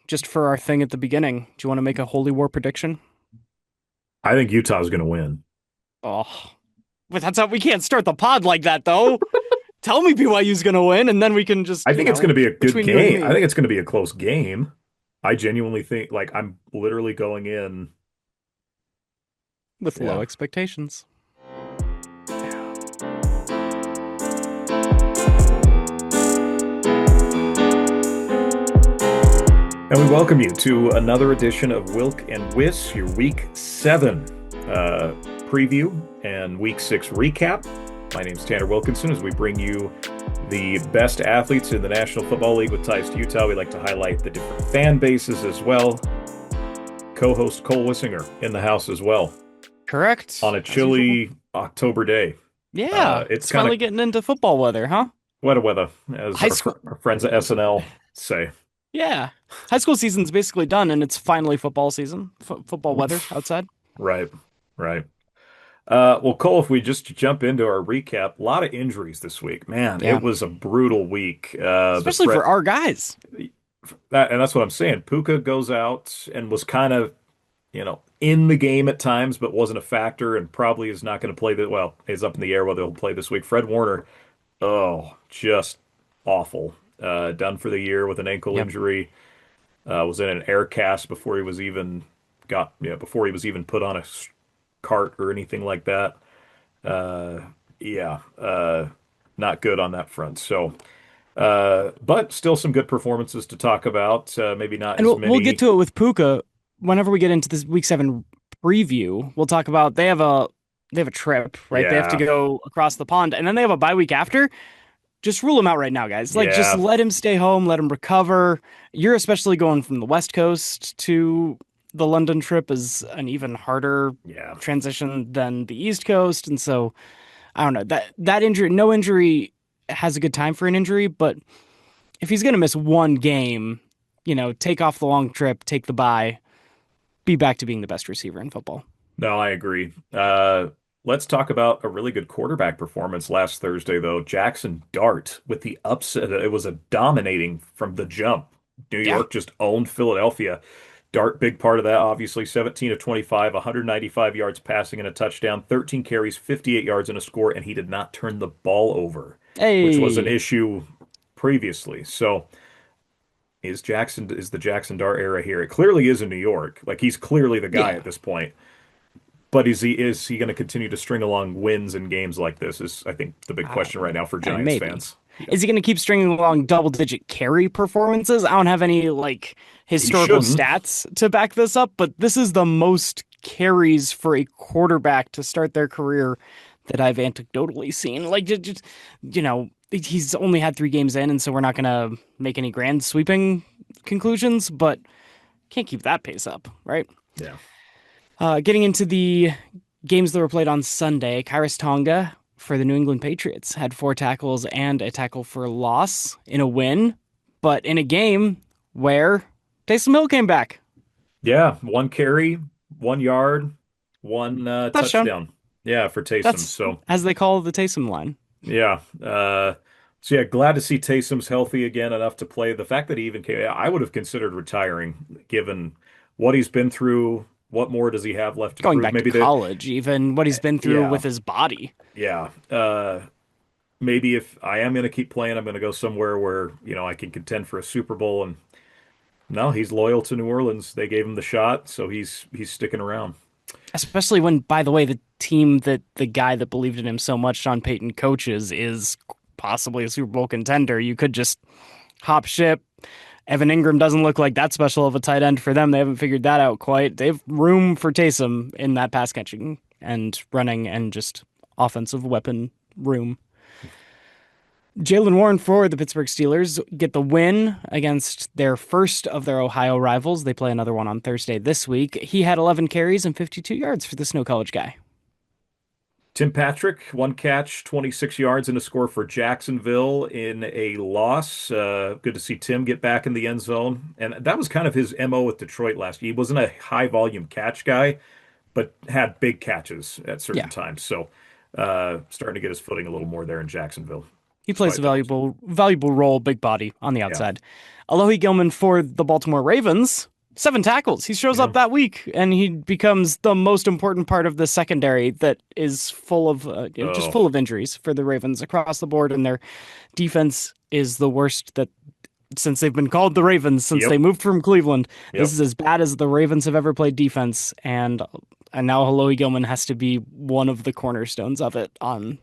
Just for our thing at the beginning, do you want to make a Holy War prediction? I think Utah's going to win. Oh, but that's how we can't start the pod like that, though. Tell me BYU's gonna win, and then we can just, I think it's going to be a good between you and game. I me, think it's going to be a close game. I genuinely think, like, I'm literally going in. with low Yeah. expectations. And we welcome you to another edition of Wilk and Wiss, your week 7 preview and week 6 recap. My name's Tanner Wilkinson. As we bring you the best athletes in the National Football League with ties to Utah, we like to highlight the different fan bases as well. Co-host Cole Wissinger in the house as well on Correct, a as usual. chilly October day. Yeah, It's it's kind of finally getting into football weather, huh? weather weather, as High school, our friends at SNL say. yeah, high school season's basically done, and it's finally football season. Football weather outside, Right, right. Well, Cole, if we just jump into our recap, a lot of injuries this week. Man, it yeah, was a brutal week. The especially Fred for our guys. and that's what I'm saying. Puka goes out and was kind of, in the game at times, but wasn't a factor and probably is not going to play that well. It's up in the air whether he'll play this week. Fred Warner, oh, just awful. Done for the year with an ankle Yep. injury. Was in an air cast before he was even put on a cart or anything like that. Uh, yeah, not good on that front. So, but still some good performances to talk about. Maybe not And as we'll get many. to it with Puka whenever we get into this week 7 preview. We'll talk about they have a trip, right? They have to Yeah, go across the pond, and then they have a bye week after. Just rule him out right now, guys. Like, just yeah, let him stay home, let him recover. You're especially going from the West Coast to the London trip is an even harder yeah. transition than the East Coast, and so I don't know that injury. No injury has a good time for an injury, but if he's gonna miss one game, take off the long trip, take the bye, be back to being the best receiver in football. No, I agree. Let's talk about a really good quarterback performance last Thursday, though. Jackson Dart with the upset. It was a dominating from the jump. New Yeah. York just owned Philadelphia. Dart, big part of that, obviously. 17 of 25, 195 yards passing and a touchdown, 13 carries, 58 yards and a score, and he did not turn the ball over, which was an Hey. issue previously. So is the Jackson Dart era here? It clearly is in New York. Like he's clearly the guy Yeah. at this point. But is he going to continue to string along wins in games like this? Is I think the big question right now for Giants Maybe. fans. Yeah. Is he going to keep stringing along double digit carry performances? I don't have any like He historical shouldn't. stats to back this up, but this is the most carries for a quarterback to start their career that I've anecdotally seen. Like, he's only had 3 games in, and so we're not going to make any grand sweeping conclusions, but can't keep that pace up, right? Yeah. Getting into the games that were played on Sunday, Kairos Tonga for the New England Patriots had 4 tackles and a tackle for loss in a win, but in a game where Taysom Hill came back. Yeah. One carry, 1 yard, one Touchdown. touchdown. Yeah, for Taysom. That's So as they call the Taysom line. yeah. So yeah, glad to see Taysom's healthy again enough to play. The fact that he even came, I would have considered retiring given what he's been through. What more does he have left to Going prove? back to Maybe that, college, even what he's been through yeah, with his body. yeah. Maybe if I am going to keep playing, I'm going to go somewhere where, I can contend for a Super Bowl. And no, he's loyal to New Orleans. They gave him the shot, so he's sticking around. Especially when, by the way, the team that the guy that believed in him so much, Sean Payton, coaches is possibly a Super Bowl contender. You could just hop ship. Evan Ingram doesn't look like that special of a tight end for them. They haven't figured that out quite. They have room for Taysom in that pass catching and running and just offensive weapon room. Jalen Warren for the Pittsburgh Steelers get the win against their first of their Ohio rivals. They play another one on Thursday this week. He had 11 carries and 52 yards for the Snow College guy. Tim Patrick, one catch, 26 yards, and a score for Jacksonville in a loss. Good to see Tim get back in the end zone. And that was kind of his MO with Detroit last year. He wasn't a high volume catch guy, but had big catches at certain Yeah. times. So starting to get his footing a little more there in Jacksonville. He So I plays a thought, valuable role, big body on the yeah, outside. Alohi Gilman for the Baltimore Ravens, 7 tackles. He shows yeah. up that week and he becomes the most important part of the secondary that is full of just Oh, full of injuries for the Ravens across the board, and their defense is the worst that since they've been called the Ravens since they yep, moved from Cleveland. This yep. is as bad as the Ravens have ever played defense, and now Alohi Gilman has to be one of the cornerstones of it on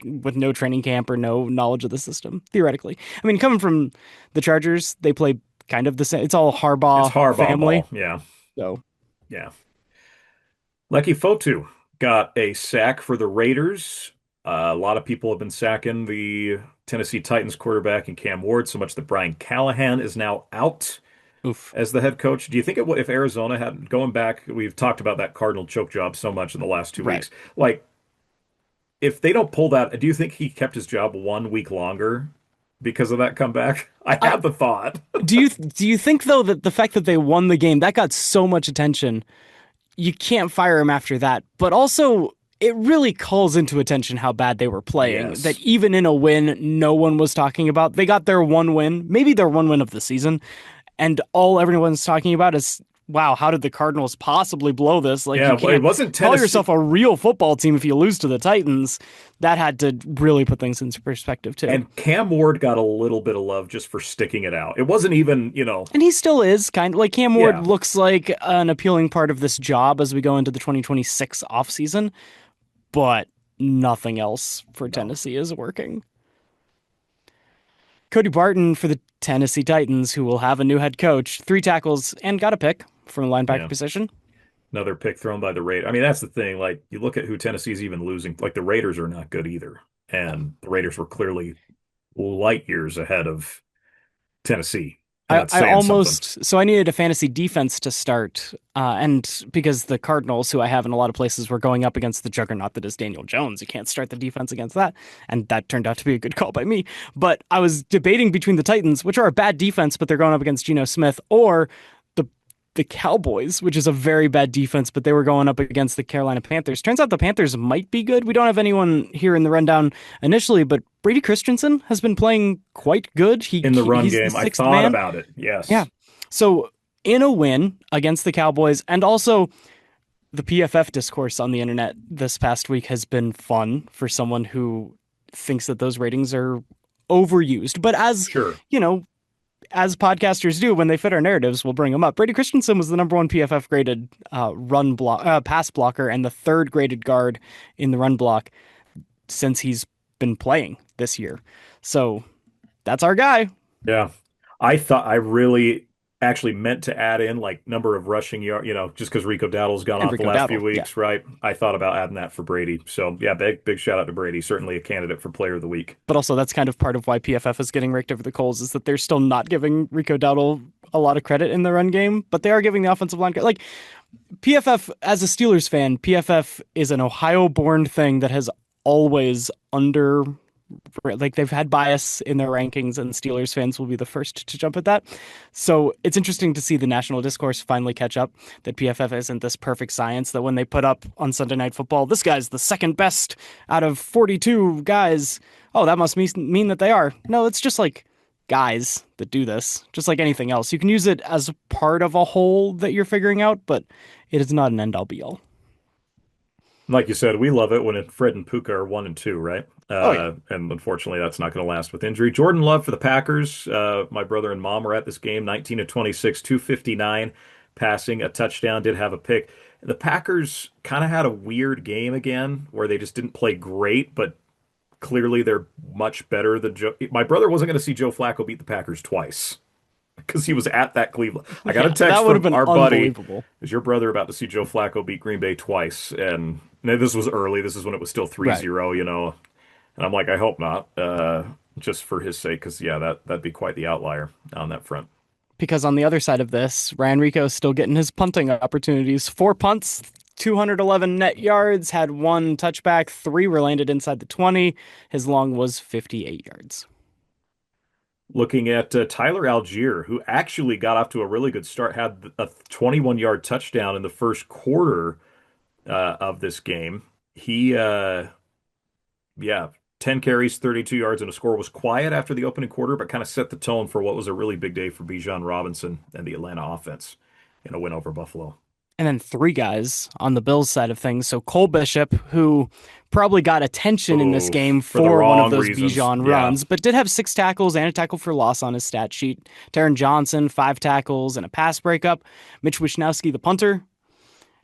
with no training camp or no knowledge of the system theoretically. I mean, coming from the Chargers, they play kind of the same. It's all It's Harbaugh Harbaugh family, ball. Yeah, so yeah. Lecky Fotu got a sack for the Raiders. A lot of people have been sacking the Tennessee Titans quarterback and Cam Ward so much that Brian Callahan is now out oof. as the head coach. Do you think it would if Arizona had going back? We've talked about that Cardinal choke job so much in the last two Right. weeks. Like, if they don't pull that, do you think he kept his job 1 week longer because of that comeback? I I had the thought. do you think though that the fact that they won the game that got so much attention, you can't fire him after that. But also, it really calls into attention how bad they were playing. That Yes. even in a win, no one was talking about. They got their one win, maybe their one win of the season, and all everyone's talking about is, wow, how did the Cardinals possibly blow this? Like, Yeah, you well, it can't wasn't call Tennessee. yourself a real football team if you lose to the Titans. That had to really put things into perspective, too. And Cam Ward got a little bit of love just for sticking it out. It wasn't even, And he still is kind of like Cam Ward yeah, looks like an appealing part of this job as we go into the 2026 offseason, but nothing else for no. Tennessee is working. Cody Barton for the Tennessee Titans, who will have a new head coach, 3 tackles and got a pick from the linebacker Yeah. position. Another pick thrown by the Raiders. I mean, that's the thing. Like, you look at who Tennessee's even losing. Like, the Raiders are not good either. No. And the Raiders were clearly light years ahead of Tennessee. And I, that's I saying something. almost so I needed a fantasy defense to start, and because the Cardinals, who I have in a lot of places, were going up against the juggernaut that is Daniel Jones, you can't start the defense against that, and that turned out to be a good call by me. But I was debating between the Titans, which are a bad defense, but they're going up against Geno Smith, or the the Cowboys, which is a very bad defense, but they were going up against the Carolina Panthers. Turns out the Panthers might be good. We don't have anyone here in the rundown initially, but Brady Christensen has been playing quite good. In the run He's the game, I sixth thought man. about it. Yeah. Yes. So in a win against the Cowboys, and also the PFF discourse on the internet this past week has been fun for someone who thinks that those ratings are overused. But as Sure. you know, as podcasters do when they fit our narratives, we'll bring them up. Brady Christensen was the number one PFF graded pass blocker and the third graded guard in the run block since he's been playing this year. So that's our guy. Yeah. I really actually meant to add in like number of rushing yard, just because Rico Dowdle's gone And off the Rico last few Dowdle. Yeah. weeks, right? I thought about adding that for Brady. So yeah, big shout out to Brady. Certainly a candidate for player of the week. But also, that's kind of part of why PFF is getting raked over the coals is that they're still not giving Rico Dowdle a lot of credit in the run game, but they are giving the offensive line like PFF. As a Steelers fan, PFF is an Ohio-born thing that has always under like they've had bias in their rankings, and Steelers fans will be the first to jump at that. So it's interesting to see the national discourse finally catch up that PFF isn't this perfect science that when they put up on Sunday Night Football, this guy's the second best out of 42 guys. Oh, that must mean that they are. No, it's just like guys that do this, just like anything else. You can use it as part of a whole that you're figuring out, but it is not an end all be all. Like you said, we love it when Fred and Puka are 1 and 2, right? Oh, yeah. And unfortunately, that's not going to last with injury. Jordan Love for the Packers. My brother and mom were at this game, 19 to 26, 259 passing, a touchdown, did have a pick. The Packers kind of had a weird game again where they just didn't play great, but clearly they're much better than Joe. My brother wasn't going to see Joe Flacco beat the Packers twice because he was at that Cleveland. I got a Yeah, text that would have from been our buddy. unbelievable. Is your brother about to see Joe Flacco beat Green Bay twice? And this was early. This is when it was still three Right. zero. And I'm like, I hope not, just for his sake, because yeah, that'd be quite the outlier on that front. Because on the other side of this, Ryan Rico is still getting his punting opportunities. 4 punts, 211 net yards, had 1 touchback, 3 were landed inside the 20. His long was 58 yards. Looking at Tyler Algier, who actually got off to a really good start, had a 21-yard touchdown in the first quarter of this game. He, yeah, 10 carries, 32 yards, and a score. Was quiet after the opening quarter, but kind of set the tone for what was a really big day for Bijan Robinson and the Atlanta offense in a win over Buffalo. And then three guys on the Bills side of things. So Cole Bishop, who probably got attention in this Oh, game for the for one of wrong those reasons. Bijan Yeah. runs, but did have 6 tackles and a tackle for loss on his stat sheet. Taron Johnson, 5 tackles and a pass breakup. Mitch Wishnowsky, the punter,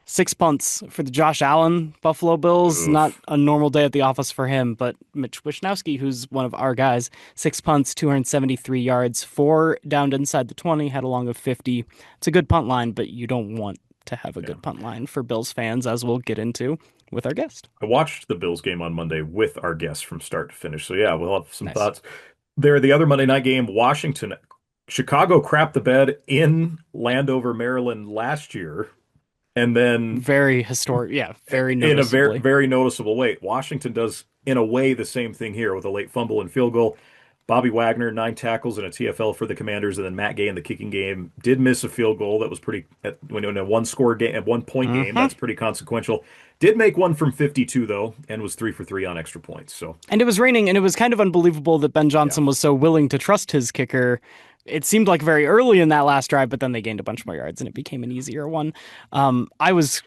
6 punts for the Josh Allen Buffalo Bills. Not Oof. a normal day at the office for him, but Mitch Wishnowsky, who's one of our guys, 6 punts, 273 yards, 4 downed inside the 20, had a long of 50. It's a good punt line, but you don't want to have a Yeah. good punt line for Bills fans, as we'll get into with our guest. I watched the Bills game on Monday with our guests from start to finish. So yeah, we'll have some Nice. thoughts. There, the other Monday night game, Washington, Chicago crapped the bed in Landover, Maryland last year, and then Very historic. Yeah, very in a very noticeably. very noticeable way. Washington does in a way the same thing here with a late fumble and field goal. Bobby Wagner, 9 tackles and a TFL for the Commanders, and then Matt Gay in the kicking game did miss a field goal that was pretty when in a one score game, at 1 point game, Hmm. that's pretty consequential. Did make one from 52 though, and was 3 for 3 on extra points. So And it was raining, and it was kind of unbelievable that Ben yeah, Johnson was so willing to trust his kicker. It seemed like very early in that last drive, but then they gained a bunch more yards, and it became an easier one. Um, I was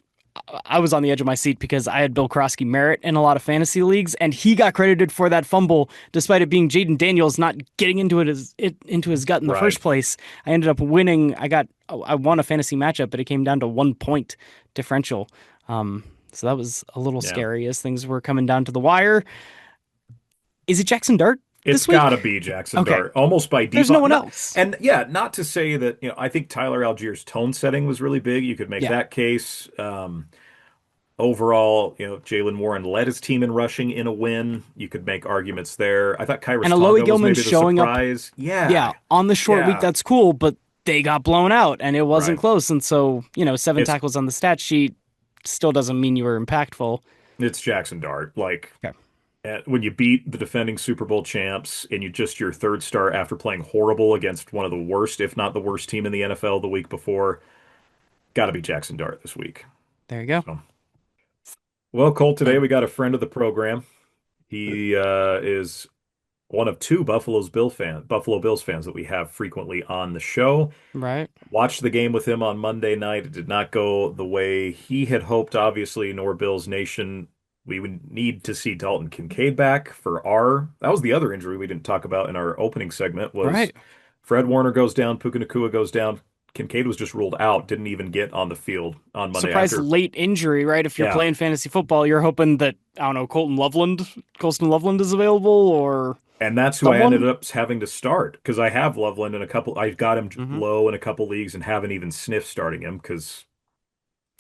I was on the edge of my seat because I had Bill Krosky Merritt in a lot of fantasy leagues, and he got credited for that fumble, despite it being Jaden Daniels not getting into his gut in the right. first place. I ended up winning. I won a fantasy matchup, but it came down to 1 point differential. So that was a little Yeah. scary as things were coming down to the wire. Is it Jackson Dart It's this got week? to be Jackson Okay. Dart, almost by There's no default. one Not, else. and yeah, not to say that, I think Tyler Algier's tone setting was really big. You could make Yeah. that case. Overall, Jalen Warren led his team in rushing in a win. You could make arguments there. I thought And Kyrus Alohi Tonga was Gilman maybe the showing up, surprise. yeah, Yeah, on the short week, yeah, that's cool, but they got blown out and it wasn't right. close. And so, 7 tackles It's on the stat sheet still doesn't mean you were impactful. it's Jackson Dart. Like Okay. when you beat the defending Super Bowl champs and you just your third start after playing horrible against one of the worst, if not the worst team in the NFL the week before, got to be Jackson Dart this week. There you go. So, well, Colt, today And we got a friend of the program. He is one of two Buffalo Bills fans that we have frequently on the show. right. Watched the game with him on Monday night. It did not go the way he had hoped, obviously, nor Bills Nation. We would need to see Dalton Kincaid back for that was the other injury we didn't talk about in our opening segment was Right. Fred Warner goes down, Puka Nacua goes down. Kincaid was just ruled out, didn't even get on the field on Monday Surprise after. late injury, right? If you're Yeah. playing fantasy football, you're hoping that, I don't know, Colston Loveland is available or And that's who I ended someone. up having to start because I have Loveland in a couple. I got him Hmm. low in a couple leagues and haven't even sniffed starting him because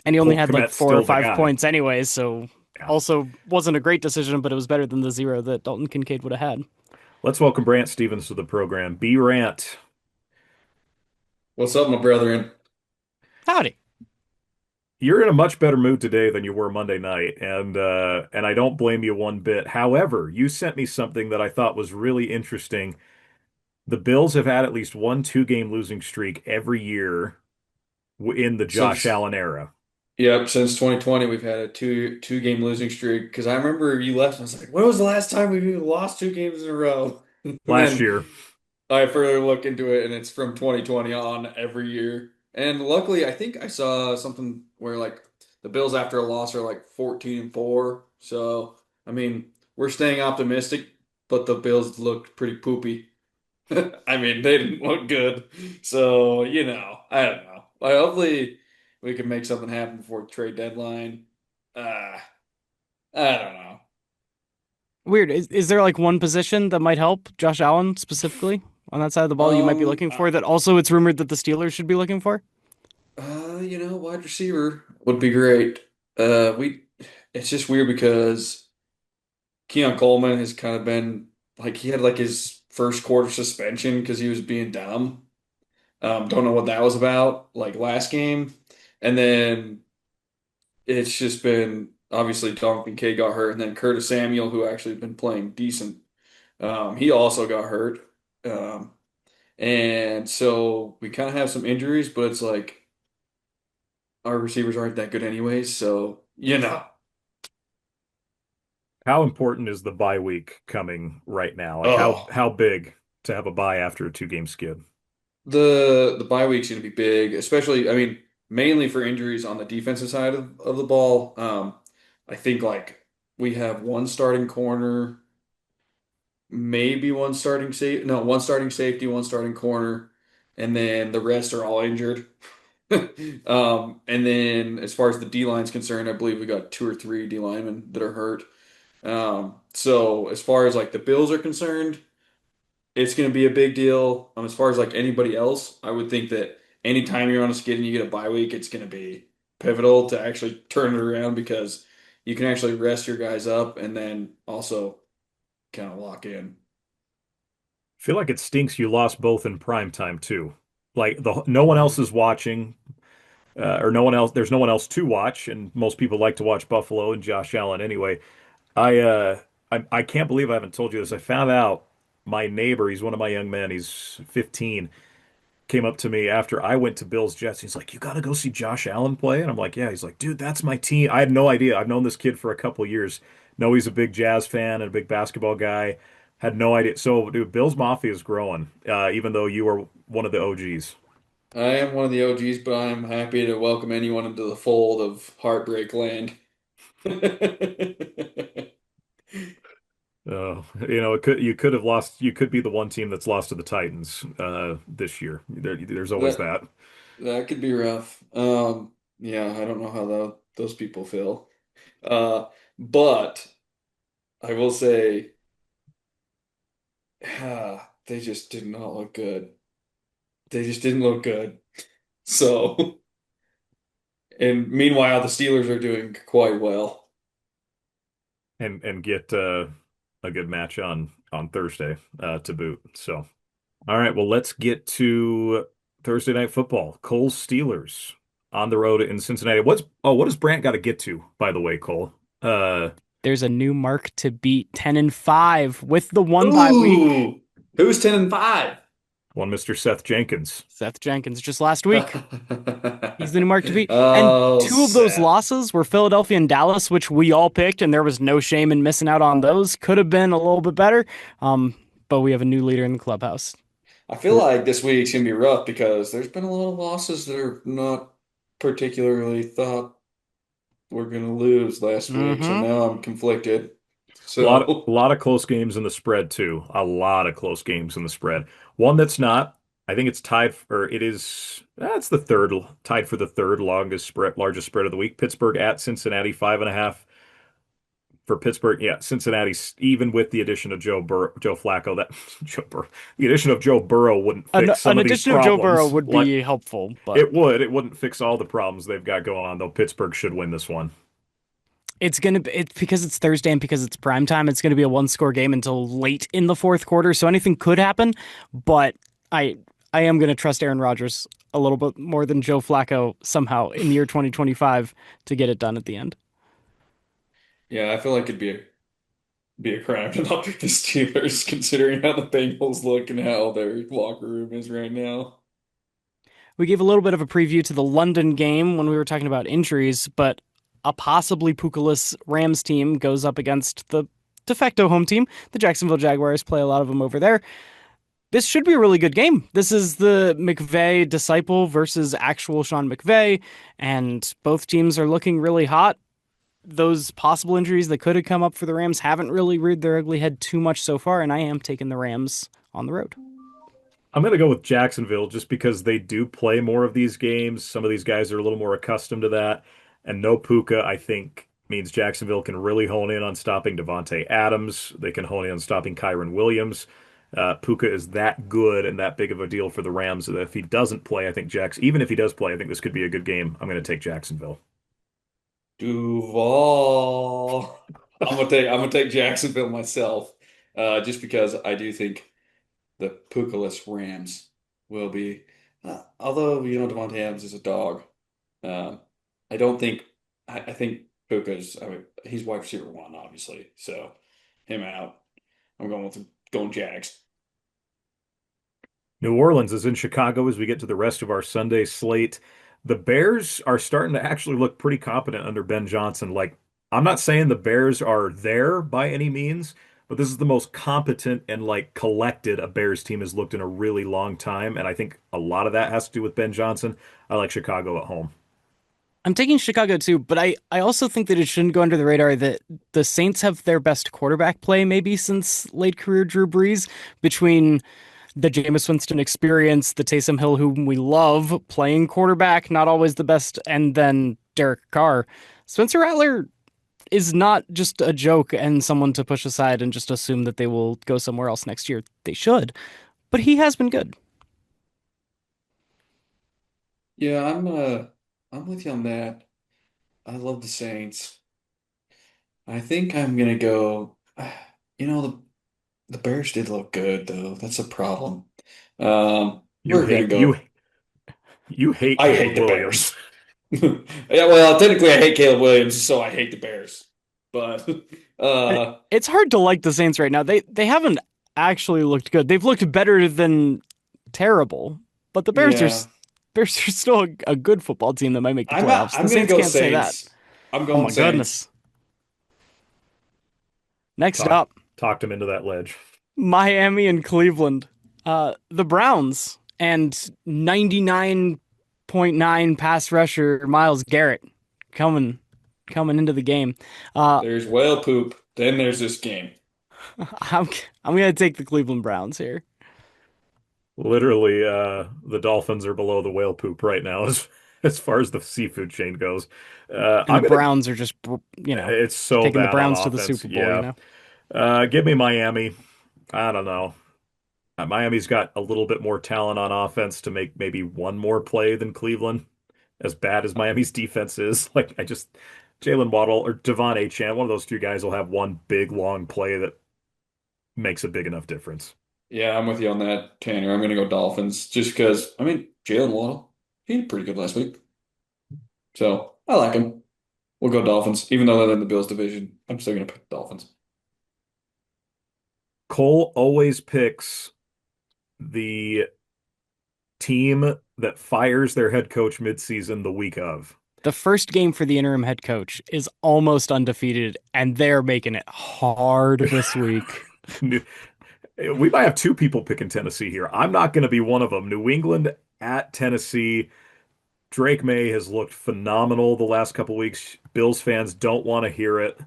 And he only Colt had like Kmet's 4 or still the 5 guy. points anyways, so Yeah. also wasn't a great decision, but it was better than the 0 that Dalton Kincaid would have had. Let's welcome Brant Stevens to the program. B Rant, What's up, my brethren? Howdy. you're in a much better mood today than you were Monday night, and I don't blame you one bit. However, you sent me something that I thought was really interesting. The Bills have had at least one two-game losing streak every year in the Josh Since Allen era. Yep, since 2020, we've had a two game losing streak. Because I remember you left, and I was like, "When was the last time we lost 2 games in a row?" And Last then year, I further look into it, and it's from 2020 on every year. And luckily, I think I saw something where like the Bills after a loss are like 14-4. So I mean, we're staying optimistic, but the Bills looked pretty poopy. I mean, they didn't look good. So, I don't know. Hopefully we can make something happen before the trade deadline. Uh, I don't know. Weird. Is there like one position that might help Josh Allen specifically on that side of the ball you might be Um, looking uh, for that also it's rumored that the Steelers should be looking for? wide receiver would be great. We It's just weird because Keon Coleman has kind of been like he had like his first quarter suspension because he was being dumb. Don't know what that was about, like last game. And then it's just been obviously Donkey K got hurt, and then Curtis Samuel, who actually been playing decent, he also got hurt. Um, and so we kind of have some injuries, but it's like our receivers aren't that good anyways. So, How important is the bye week coming right now? Like Oh, how big to have a bye after a two-game skid? the bye week's going to be big, especially, I mean, mainly for injuries on the defensive side of the ball. I think like we have one starting corner, maybe one starting safety, one starting corner, and then the rest are all injured. And then as far as the D line's concerned, I believe we got two or three D linemen that are hurt. So as far as like the Bills are concerned, it's going to be a big deal. As far as like anybody else, I would think that anytime you're on a skid and you get a bye week, it's going to be pivotal to actually turn it around because you can actually rest your guys up and then also kind of lock in. I feel like it stinks you lost both in prime time too. Like no one else is watching, or no one else. There's no one else to watch, and most people like to watch Buffalo and Josh Allen anyway. I uh I can't believe I haven't told you this. I found out my neighbor, he's one of my young men, he's 15, came up to me after I went to Bills Jets. He's like, "You got to go see Josh Allen play." And I'm like, "Yeah." He's like, "Dude, that's my team." I had no idea. I've known this kid for a couple years. Know he's a big Jazz fan and a big basketball guy. Had no idea. So, dude, Bills Mafia is growing, even though you are one of the OGs. I am one of the OGs, but I'm happy to welcome anyone into the fold of Heartbreak Land. You could have lost. You could be the one team that's lost to the Titans this year. There's always That that. that could be rough. Yeah, I don't know how those people feel. But I will say, they just did not look good. They just didn't look good. So, and meanwhile, the Steelers are doing quite well. And get a good match on Thursday to boot. So, all right, well, let's get to Thursday night football. Cole Steelers on the road in Cincinnati. What does Brant got to get to, by the way, Cole? Uh, There's a new mark to beat, 10-5 with the one bye week. Ooh, who's 10-5? one Mr. Seth Jenkins. Seth Jenkins just last week. He's the new mark to beat. And Oh, two of those Seth. losses were Philadelphia and Dallas, which we all picked, and there was no shame in missing out on those. Could have been a little bit better. But we have a new leader in the clubhouse. I feel like this week's gonna be rough because there's been a lot of losses that are not particularly thought we're gonna lose last week. So Mm-hmm. now I'm conflicted. A So lot of close games in the spread too. A lot of close games in the spread. One that's not. I think it's tied or it is. That's the third tied for the third largest spread of the week. Pittsburgh at Cincinnati, 5.5 for Pittsburgh. Yeah, Cincinnati, even with the addition of Joe Flacco, that the addition of Joe Burrow wouldn't fix some An of these addition of Joe Burrow problems. would Like be helpful, but it wouldn't fix all the problems they've got going on. Though Pittsburgh should win this one. it's because it's Thursday and because it's prime time. It's gonna be a one score game until late in the fourth quarter, so anything could happen. But I I am gonna trust Aaron Rodgers a little bit more than Joe Flacco somehow in the year 2025 to get it done at the end. yeah, I feel like it'd be a crime to not pick the Steelers considering how the Bengals look and how their locker room is right now. We gave a little bit of a preview to the London game when we were talking about injuries, but a possibly Pukaless Rams team goes up against the de facto home team. The Jacksonville Jaguars play a lot of them over there. This should be a really good game. This is the McVay disciple versus actual Sean McVay, and both teams are looking really hot. Those possible injuries that could have come up for the Rams haven't really reared their ugly head too much so far, and I am taking the Rams on the road. I'm going to go with Jacksonville just because they do play more of these games. Some of these guys are a little more accustomed to that. And no Puka, I think, means Jacksonville can really hone in on stopping Devontae Adams. They can hone in on stopping Kyron Williams. Puka is that good and that big of a deal for the Rams that if he doesn't play, I think even if he does play, I think this could be a good game. I'm going to take Jacksonville. Duval. I'm gonna take Jacksonville myself, just because I do think the Pukaless Rams will be. Although Devontae Adams is a dog, um, I don't think. I think Puka's. I mean, he's wide receiver one, obviously. So him out. I'm going Jags. New Orleans is in Chicago as we get to the rest of our Sunday slate. The Bears are starting to actually look pretty competent under Ben Johnson. Like I'm not saying the Bears are there by any means, but this is the most competent and like collected a Bears team has looked in a really long time, and I think a lot of that has to do with Ben Johnson. I like Chicago at home. I'm taking Chicago too, but I also think that it shouldn't go under the radar that the Saints have their best quarterback play maybe since late career Drew Brees between the Jameis Winston experience, the Taysom Hill, whom we love playing quarterback, not always the best, and then Derek Carr. Spencer Rattler is not just a joke and someone to push aside and just assume that they will go somewhere else next year. They should, but he has been good. Yeah, I'm with you on that. I love the Saints. I think I'm gonna go. You know, the Bears did look good though. That's a problem. You We're gonna hate you go. you hate I hate Caleb the Williams. Bears. Yeah, well, technically I hate Caleb Williams, so I hate the Bears. But It's hard to like the Saints right now. They haven't actually looked good. They've looked better than terrible, but the yeah, Bears are still a good football team that might make the playoffs. The I'm gonna Saints go can't say that. Saints. I'm Oh going my Saints. goodness. Next Talk up, talked him into that ledge. Miami and Cleveland. The Browns and 99.9 pass rusher Miles Garrett coming coming into the game. Uh, There's whale poop. Then there's this game. I'm I'm gonna take the Cleveland Browns here, Literally, the Dolphins are below the whale poop right now as far as the seafood chain goes. and the I'm gonna. Browns are just It's so taking the bad on Browns to the offense. Super Bowl. Yeah. Give me Miami. I don't know. Miami's got a little bit more talent on offense to make maybe one more play than Cleveland. As bad as Miami's defense is, like I just Jalen Waddle or Devon Achane, one of those two guys will have one big long play that makes a big enough difference. Yeah, I'm with you on that, Tanner. I'm gonna go Dolphins just because I mean Jalen Waddle, he did pretty good last week. So I like him. We'll go Dolphins. Even though they're in the Bills division, I'm still gonna pick Dolphins. Cole always picks the team that fires their head coach midseason the week of. The first game for the interim head coach is almost undefeated, and they're making it hard this week. We might have two people picking Tennessee here. I'm not going to be one of them. New England at Tennessee. Drake May has looked phenomenal the last couple weeks. Bills fans don't want to hear it.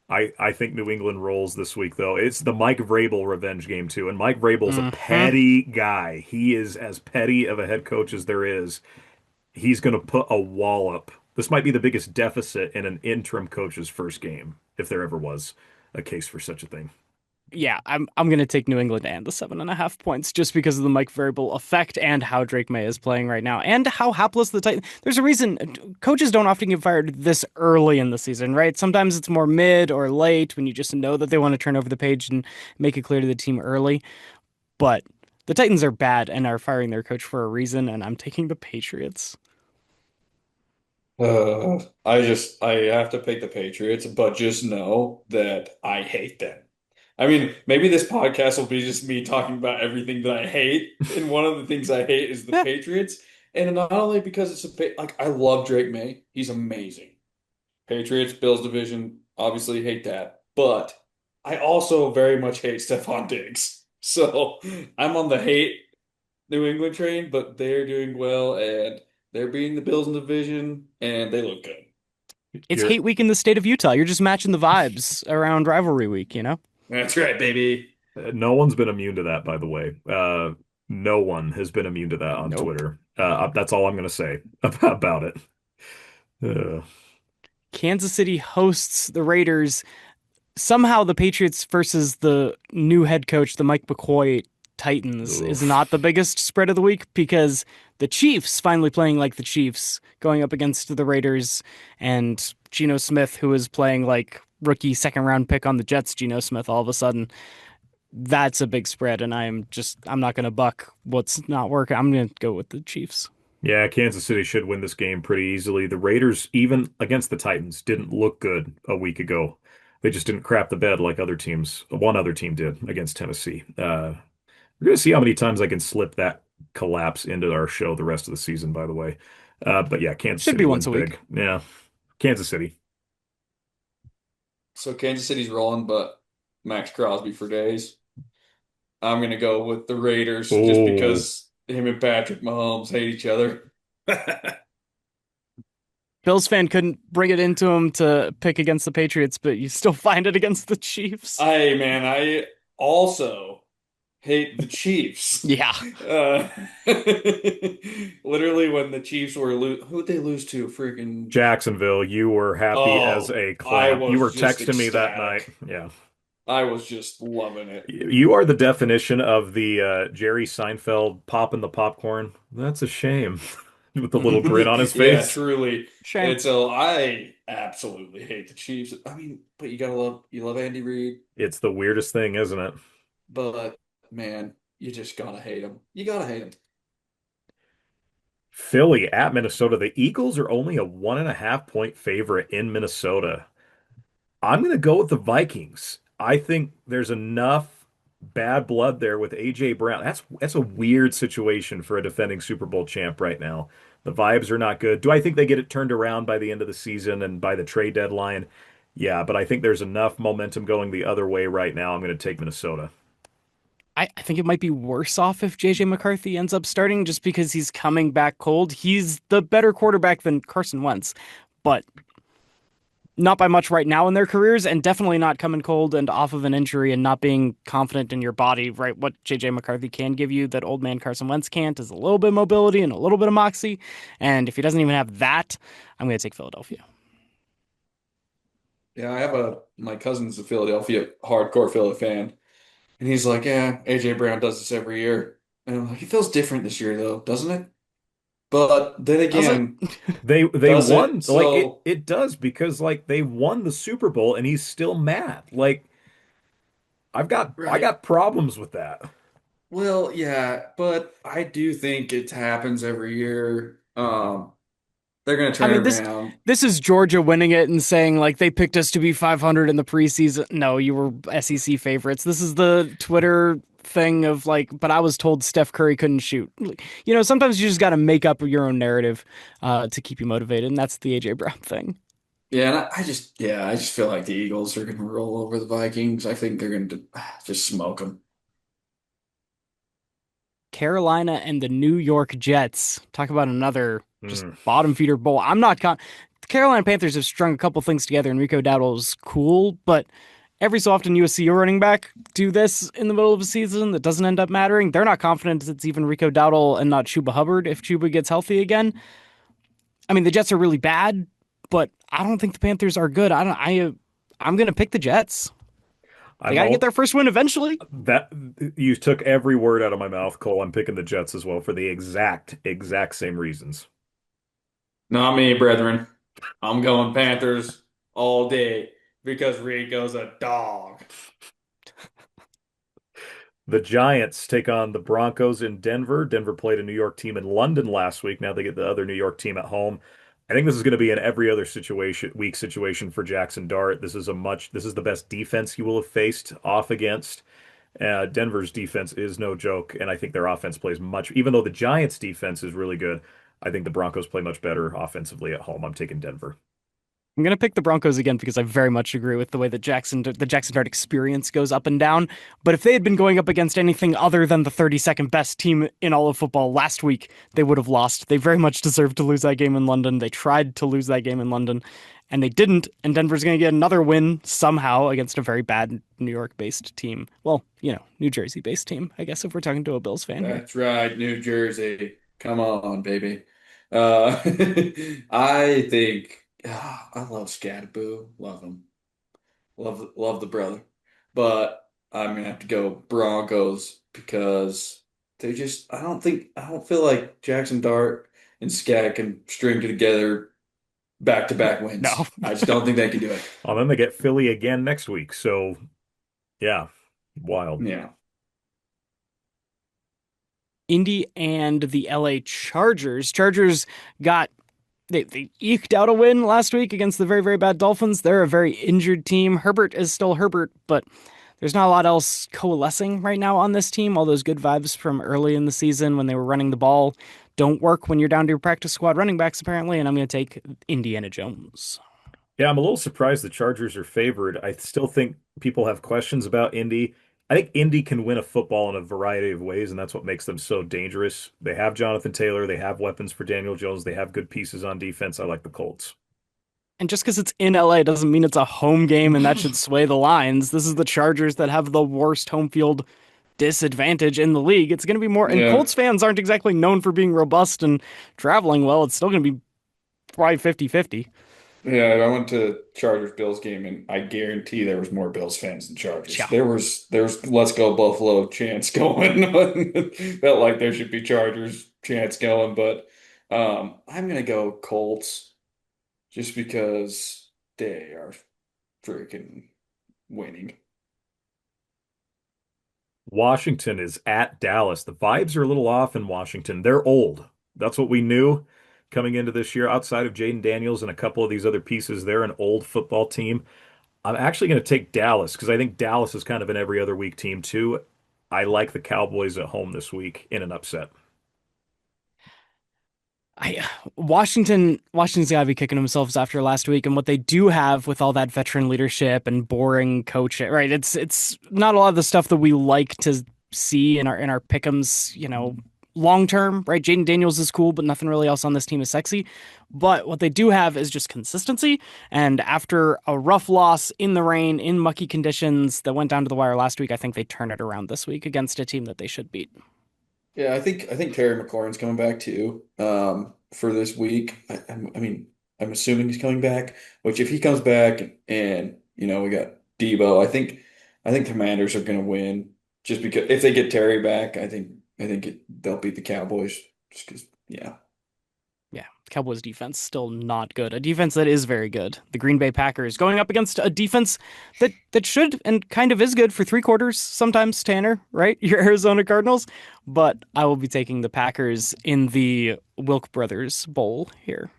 I think New England rolls this week, though. It's the Mike Vrabel revenge game, too. And Mike Vrabel's a Mm-hmm. petty guy. He is as petty of a head coach as there is. He's going to put a wallop. This might be the biggest deficit in an interim coach's first game, if there ever was a case for such a thing. Yeah, I'm gonna take New England and the 7.5 points just because of the Mike Variable effect and how Drake May is playing right now and how hapless the Titans. There's a reason coaches don't often get fired this early in the season, right? Sometimes it's more mid or late when you just know that they want to turn over the page and make it clear to the team early. But the Titans are bad and are firing their coach for a reason, and I'm taking the Patriots. I have to pick the Patriots, but just know that I hate them. I mean, maybe this podcast will be just me talking about everything that I hate, and one of the things I hate is the Patriots, and not only because it's like I love Drake May, he's amazing. Patriots, Bills division, obviously hate that, but I also very much hate Stephon Diggs. So I'm on the hate New England train, but they're doing well and they're beating the Bills in the division and they look good. It's You're hate week in the state of Utah. You're just matching the vibes around rivalry week, you know? That's right, baby. No one's been immune to that, by the way. No one has been immune to that on Nope. Twitter. That's all I'm going to say about it. Uh, Kansas City hosts the Raiders. Somehow the Patriots versus the new head coach, the Mike McCoy Titans, is oof. not the biggest spread of the week because the Chiefs finally playing like the Chiefs, going up against the Raiders and Geno Smith, who is playing like rookie second round pick on the Jets, Geno Smith, all of a sudden. That's a big spread, and I'm not gonna buck what's not working. I'm gonna go with the Chiefs. Yeah, Kansas City should win this game pretty easily. The Raiders, even against the Titans, didn't look good a week ago. They just didn't crap the bed like other teams. One other team did against Tennessee. We're going to see how many times I can slip that collapse into our show the rest of the season, by the way. But yeah, Kansas Should City be once wins a week. big. Yeah, Kansas City. So Kansas City's rolling, but Max Crosby for days. I'm gonna go with the Raiders just Oh, because him and Patrick Mahomes hate each other. Bills fan couldn't bring it into him to pick against the Patriots, but you still find it against the Chiefs. Hey man, I also hate the Chiefs. Yeah. Uh, literally, when the Chiefs were who'd they lose to? Freaking Jacksonville, you were happy as oh, a I clam. You was were just texting me that night. ecstatic. Yeah. I was just loving it. You are the definition of the Jerry Seinfeld popping the popcorn. That's a shame. With the little grin on his Yeah, face. truly. Shame. And so I absolutely hate the Chiefs. I mean, but you love Andy Reid, It's the weirdest thing, isn't it? but man, you just gotta hate him. You gotta hate him. Philly at Minnesota. The Eagles are only a 1.5 point favorite in Minnesota. I'm going to go with the Vikings. I think there's enough bad blood there with AJ Brown. That's a weird situation for a defending Super Bowl champ right now. The vibes are not good. Do I think they get it turned around by the end of the season and by the trade deadline? Yeah, but I think there's enough momentum going the other way right now. I'm going to take Minnesota. I think it might be worse off if JJ McCarthy ends up starting just because he's coming back cold. He's the better quarterback than Carson Wentz, but not by much right now in their careers, and definitely not coming cold and off of an injury and not being confident in your body, right? What JJ McCarthy can give you that old man Carson Wentz can't is a little bit of mobility and a little bit of moxie. And if he doesn't even have that, I'm going to take Philadelphia. Yeah, I have a my cousin's a Philadelphia hardcore Philly fan, and he's like, "Yeah, AJ Brown does this every year," and I'm like, "It feels different this year, though, doesn't it?" But then Does it? again, They does it? won like it So it does because like they won the Super Bowl and he's still mad. Like I right. got problems with that. Well, yeah, but I do think it happens every year. They're gonna I turn mean, it this around. this is Georgia winning it and saying like they picked us to be 500 in the preseason. No, you were SEC favorites. This is the Twitter thing of like, but I was told Steph Curry couldn't shoot. You know, sometimes you just got to make up your own narrative to keep you motivated, and that's the AJ Brown thing. Yeah, and I just feel like the Eagles are gonna roll over the Vikings. I think they're gonna just smoke them. Carolina and the New York Jets. Talk about another just Mm. bottom feeder bowl. I'm not con- The Carolina Panthers have strung a couple things together, and Rico Dowdle's cool, but every so often USC running back do this in the middle of a season that doesn't end up mattering. They're not confident it's even Rico Dowdle and not Chuba Hubbard if Chuba gets healthy again. I mean, the Jets are really bad, but I don't think the Panthers are good. I'm gonna pick the Jets. They I'm got to get all their first win eventually. that you took every word out of my mouth, Cole. I'm picking the Jets as well for the exact same reasons. Not me, brethren. I'm going Panthers all day because Rico's a dog. The Giants take on the Broncos in Denver. Denver played a New York team in London last week. Now they get the other New York team at home. I think this is going to be an every other situation week situation for Jackson Dart. This is the best defense he will have faced off against. Denver's defense is no joke, and I think their offense plays much. Even though the Giants' defense is really good, I think the Broncos play much better offensively at home. I'm taking Denver. I'm gonna pick the Broncos again because I very much agree with the way that the Jackson Dart experience goes up and down. But if they had been going up against anything other than the 32nd best team in all of football last week, they would have lost. They very much deserved to lose that game in London. They tried to lose that game in London, and they didn't. And Denver's gonna get another win somehow against a very bad New York-based team. Well, you know, New Jersey-based team, I guess, if we're talking to a Bills fan here. That's right, New Jersey. Come on, baby. I think I love Scatterboo. Love him. Love the brother. But I'm gonna have to go Broncos because I don't feel like Jackson Dart and Scat can string together back-to-back No. wins. I just don't think they can do it. Oh, then they get Philly again next week. So yeah, wild. Yeah. Indy and the LA Chargers. Chargers got they eked out a win last week against the very, very bad Dolphins. They're a very injured team. Herbert is still Herbert, but there's not a lot else coalescing right now on this team. All those good vibes from early in the season when they were running the ball don't work when you're down to your practice squad running backs, apparently, and I'm going to take Indiana Jones. Yeah, I'm a little surprised the Chargers are favored. I still think people have questions about Indy. I think Indy can win a football in a variety of ways, and that's what makes them so dangerous. They have Jonathan Taylor, they have weapons for Daniel Jones, they have good pieces on defense. I like the Colts. And just because it's in LA doesn't mean it's a home game and that should sway the lines. This is the Chargers that have the worst home field disadvantage in the league. It's going to be more, and Yeah. Colts fans aren't exactly known for being robust and traveling well. It's still going to be probably 50-50. Yeah, I went to Chargers Bills game and I guarantee there was more Bills fans than Chargers. Yeah. There was let's go Buffalo chants going. Felt like there should be Chargers chants going, but I'm gonna go Colts just because they are freaking winning. Washington is at Dallas. The vibes are a little off in Washington. They're old. That's what we knew coming into this year. Outside of Jaden Daniels and a couple of these other pieces, they're an old football team. I'm actually going to take Dallas because I think Dallas is kind of an every other week team too. I like the Cowboys at home this week in an upset. I Washington's got to be kicking themselves after last week and what they do have with all that veteran leadership and boring coaching. Right, it's not a lot of the stuff that we like to see in our pick'ems. Long term, right? Jaden Daniels is cool, but nothing really else on this team is sexy. But what they do have is just consistency. And after a rough loss in the rain, in mucky conditions that went down to the wire last week, I think they turn it around this week against a team that they should beat. Yeah, I think Terry McLaurin's coming back too. For this week. I mean, I'm assuming he's coming back. Which if he comes back and we got Debo, I think Commanders are going to win just because if they get Terry back, they'll beat the Cowboys. Just because, yeah, Yeah, Cowboys defense still not good. A defense that is very good. The Green Bay Packers going up against a defense that should and kind of is good for 3 quarters sometimes, Tanner, right? Your Arizona Cardinals. But I will be taking the Packers in the Wilk Brothers Bowl here.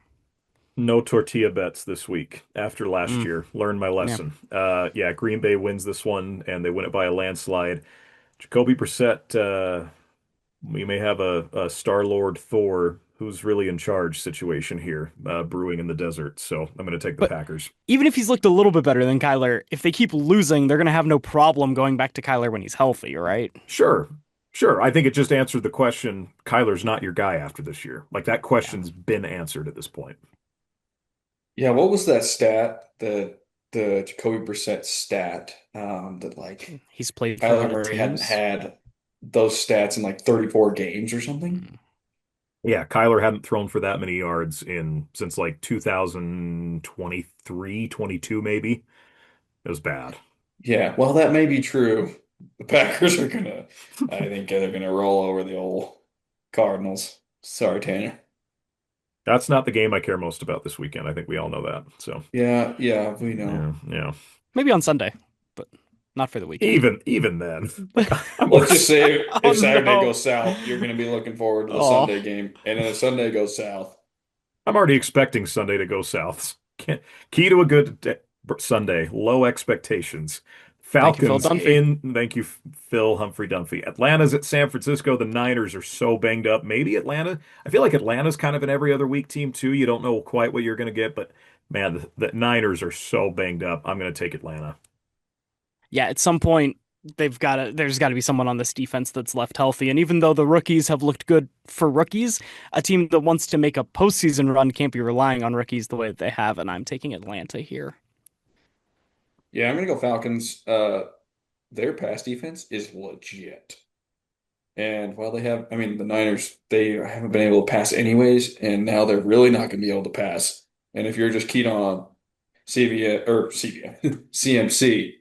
No tortilla bets this week after last Mm, year. Learned my yeah. lesson. Yeah, Green Bay wins this one and they win it by a landslide. Jacoby Brissett, we may have a Star-Lord Thor who's really in charge situation here, brewing in the desert. So I'm going to take the But Packers. even if he's looked a little bit better than Kyler, if they keep losing, they're going to have no problem going back to Kyler when he's healthy, right? Sure. Sure. I think it just answered the question. Kyler's not your guy after this year. Like that Yeah. question's been answered at this point. yeah. What was that stat? The Jacoby Brissett stat that like He's played for Kyler 100 Murray hadn't teams. had those stats in like 34 games or something. Mm. Yeah, Kyler hadn't thrown for that many yards in since like 2023, 22 maybe. It was bad. Yeah, well, that may be true. The Packers are I think they're gonna roll over the old Cardinals. Sorry, Tanner. That's not the game I care most about this weekend. I think we all know that. So, Yeah, yeah, we know. yeah, yeah. Maybe on Sunday, but not for the weekend. Even then, like I'm more Let's just say Oh if Saturday no. goes south, you're gonna be looking forward to the Oh, Sunday game, and then if Sunday goes south, I'm already expecting Sunday to go south. Key to a good Sunday, low expectations. thank you, Phil Falcons Dunphy. in, thank you, Phil Humphrey Dunphy. Atlanta's at San Francisco. The Niners are so banged up. Maybe Atlanta. I feel like Atlanta's kind of an every other week team too. You don't know quite what you're going to get, but man, the Niners are so banged up. I'm going to take Atlanta. Yeah, at some point there's got to be someone on this defense that's left healthy. And even though the rookies have looked good for rookies, a team that wants to make a postseason run can't be relying on rookies the way that they have. And I'm taking Atlanta here. yeah, I'm gonna go Falcons. Their pass defense is legit. And while I mean, the Niners, they haven't been able to pass anyways, and now they're really not going to be able to pass. And if you're just keyed on CMC,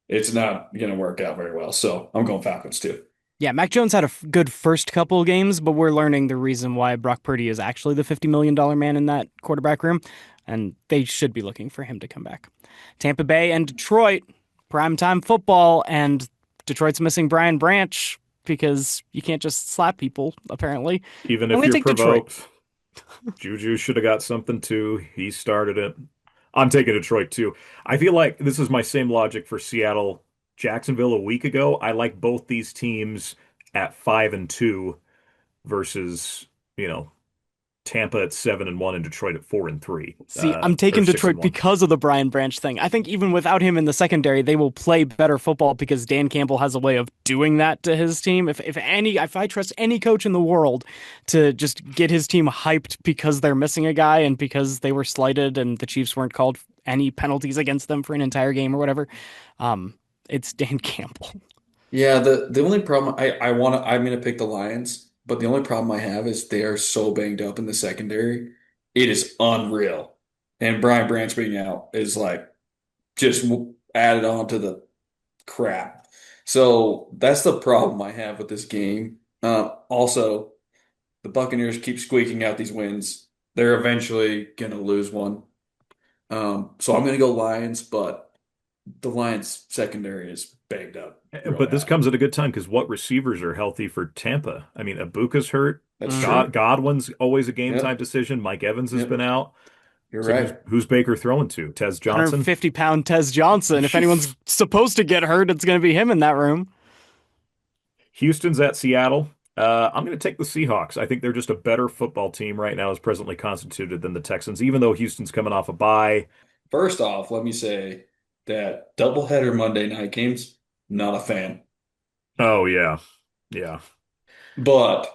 it's not going to work out very well. So I'm going Falcons too. Yeah, Mac Jones had a good first couple of games, but we're learning the reason why Brock Purdy is actually the $50 million man in that quarterback room, and they should be looking for him to come back. Tampa Bay and Detroit, primetime football, and Detroit's missing Brian Branch because you can't just slap people, apparently. Even I'm if going to you're take Detroit. provoked, Juju should have got something too. He started it. I'm taking Detroit too. I feel like this is my same logic for Seattle, Jacksonville a week ago. I like both these teams at 5-2 versus, you know, Tampa at 7-1 and Detroit at 4-3, See, I'm or taking six and Detroit one. because of the Brian Branch thing. I think even without him in the secondary, they will play better football because Dan Campbell has a way of doing that to his team. If I trust any coach in the world to just get his team hyped because they're missing a guy and because they were slighted and the Chiefs weren't called any penalties against them for an entire game or whatever, um, it's Dan Campbell. Yeah, the only problem I'm gonna pick the Lions, but the only problem I have is they are so banged up in the secondary. It is unreal. And Brian Branch being out is like just added on to the crap. So that's the problem I have with this game. Also, the Buccaneers keep squeaking out these wins. They're eventually gonna lose one. So I'm gonna go Lions, but the Lions secondary is banged up real But this bad. comes at a good time because what receivers are healthy for Tampa? I mean, Ibuka's hurt. That's true. Godwin's always a game time Yep. decision. Mike Evans has been Yep. out. You're So who's right. who's Baker throwing to? Tez Johnson? 150-pound Tez Johnson. If anyone's supposed to get hurt, it's going to be him in that room. Houston's at Seattle. I'm going to take the Seahawks. I think they're just a better football team right now, as presently constituted than the Texans, even though Houston's coming off a bye. First off, let me say that doubleheader Monday night games, not a fan. Oh yeah, yeah. But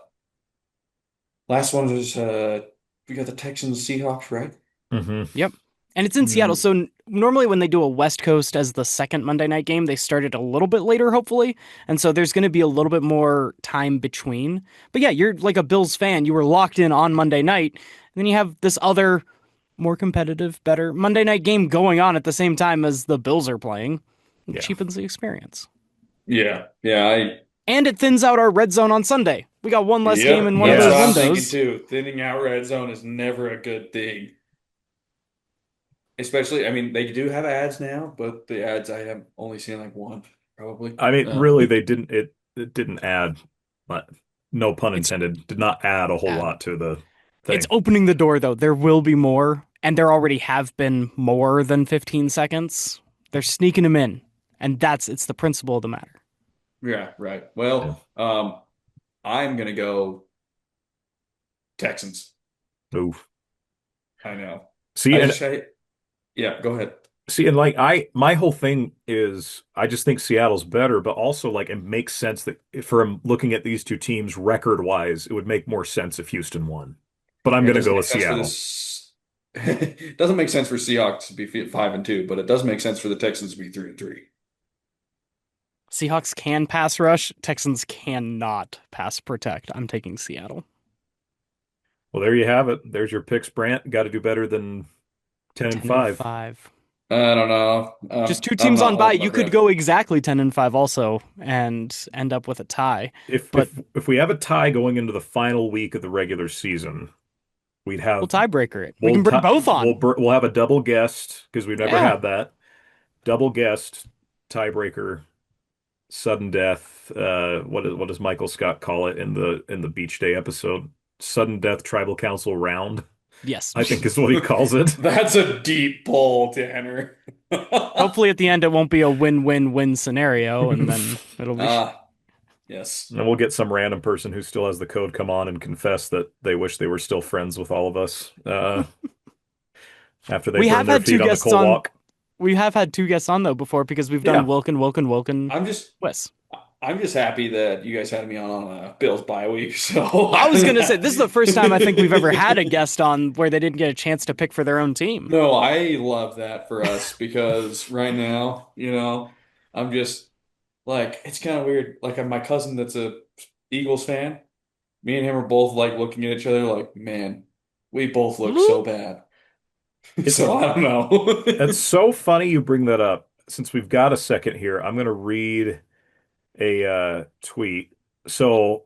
last one was we got the Texans Seahawks, right? Hmm. Yep. And it's in Seattle. Mm, So normally when they do a West Coast as the second Monday night game, they start it a little bit later, hopefully. And so there's going to be a little bit more time between. But yeah, you're like a Bills fan. You were locked in on Monday night. And then you have this other more competitive, better Monday night game going on at the same time as the Bills are playing. It Yeah. cheapens the experience. yeah, yeah, And it thins out our red zone on Sunday. We got one less game yep. in one of That's those what I'm thinking Yes. windows. too. Thinning out red zone is never a good thing. Especially, I mean, they do have ads now, but the ads I have only seen like one, probably. I mean, really, they didn't. It didn't add, but no pun It's intended. Did not add a whole uh, lot to the It's thing. opening the door though. There will be more, and there already have been more than 15 seconds. They're sneaking them in, and it's the principle of the matter. Yeah, right. Yeah. Well, I'm gonna go Texans. Oof. I know. See, I and just yeah, go ahead. like my whole thing is I just think Seattle's better, but also like it makes sense that from looking at these two teams record wise, it would make more sense if Houston won. But I'm Yeah, it gonna doesn't go make with sense for Seattle. this. It doesn't make sense for Seahawks to be 5-2, but it does make sense for the Texans to be 3-3. Seahawks can pass rush. Texans cannot pass protect. I'm taking Seattle. Well, there you have it. There's your picks, Brant. Got to do better than 10 and 10 and 5. 5. I don't know. Just two I'm teams not on bye. holding my You could breath. go exactly 10 and 5 also and end up with a tie. If But we have a tie going into the final week of the regular season, we'd we'll have tiebreaker it. We can bring both on. we'll have a double guest because we've never Yeah. had that. Double guest, tiebreaker, sudden death. What does Michael Scott call it in the Beach Day episode? Sudden death tribal council round, Yes. I think is what he calls it. That's a deep pull, Tanner. Hopefully at the end it won't be a win-win-win scenario and then it'll be Ah, yes. And we'll get some random person who still has the code come on and confess that they wish they were still friends with all of us after they We burn have their had two feet on the guests coal on walk. we have had two guests on though before because we've done Yeah. Wilkin, I'm just Wes. I'm just happy that you guys had me on a Bills bye week. So I was gonna say this is the first time I think we've ever had a guest on where they didn't get a chance to pick for their own team. no, I love that for us because right now, I'm just like it's kind of weird. Like my cousin that's a Eagles fan, me and him are both like looking at each other like, man, we both look so bad. It's So I don't it's know. so funny you bring that up. Since we've got a second here, I'm going to read a tweet. So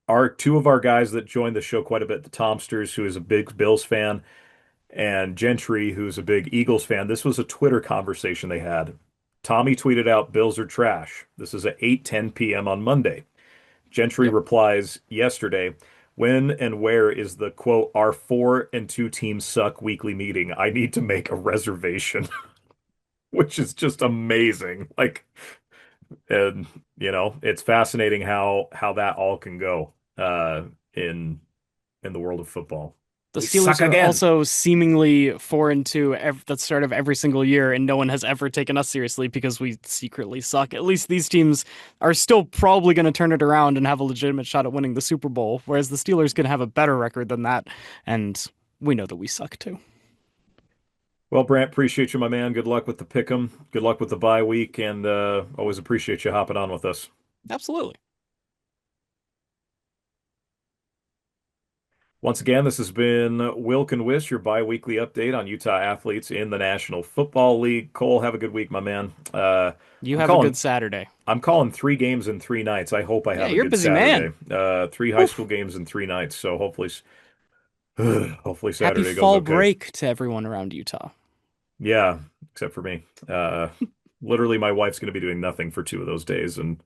our two of our guys that joined the show quite a bit, the Tomsters, who is a big Bills fan, and Gentry, who's a big Eagles fan. This was a Twitter conversation they had. Tommy tweeted out, "Bills are trash." This is at 8:10 p.m. on Monday. Gentry Yep. replies yesterday, "When and where is the quote, our 4-2 teams suck weekly meeting? I need to make a reservation," which is just amazing. Like, and it's fascinating how that all can go in in the world of football. The We suck Steelers are again. also seemingly 4-2 the start of every single year, and no one has ever taken us seriously because we secretly suck. At least these teams are still probably going to turn it around and have a legitimate shot at winning the Super Bowl, whereas the Steelers can have a better record than that, and we know that we suck too. Well, Brant, appreciate you, my man. Good luck with the pick'em. Good luck with the bye week, and always appreciate you hopping on with us. Absolutely. Once again, this has been Wilk and Wish, your bi-weekly update on Utah athletes in the National Football League. Cole, have a good week, my man. You I'm have a calling good Saturday. I'm calling 3 games in 3 nights. I hope I Yeah, have a you're a good busy man. Saturday. Three high Oof. school games in 3 nights. So hopefully Happy Saturday goes fall okay. break to everyone around Utah. Yeah, except for me. Literally, my wife's going to be doing nothing for 2 of those days, and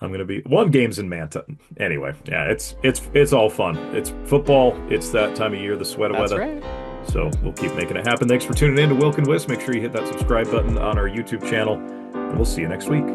I'm going to be one game's in Manta. Anyway, yeah, it's all fun. It's football. It's that time of year, the sweat of That's weather. right. So we'll keep making it happen. Thanks for tuning in to Wilk and Wiss. Make sure you hit that subscribe button on our YouTube channel, and we'll see you next week.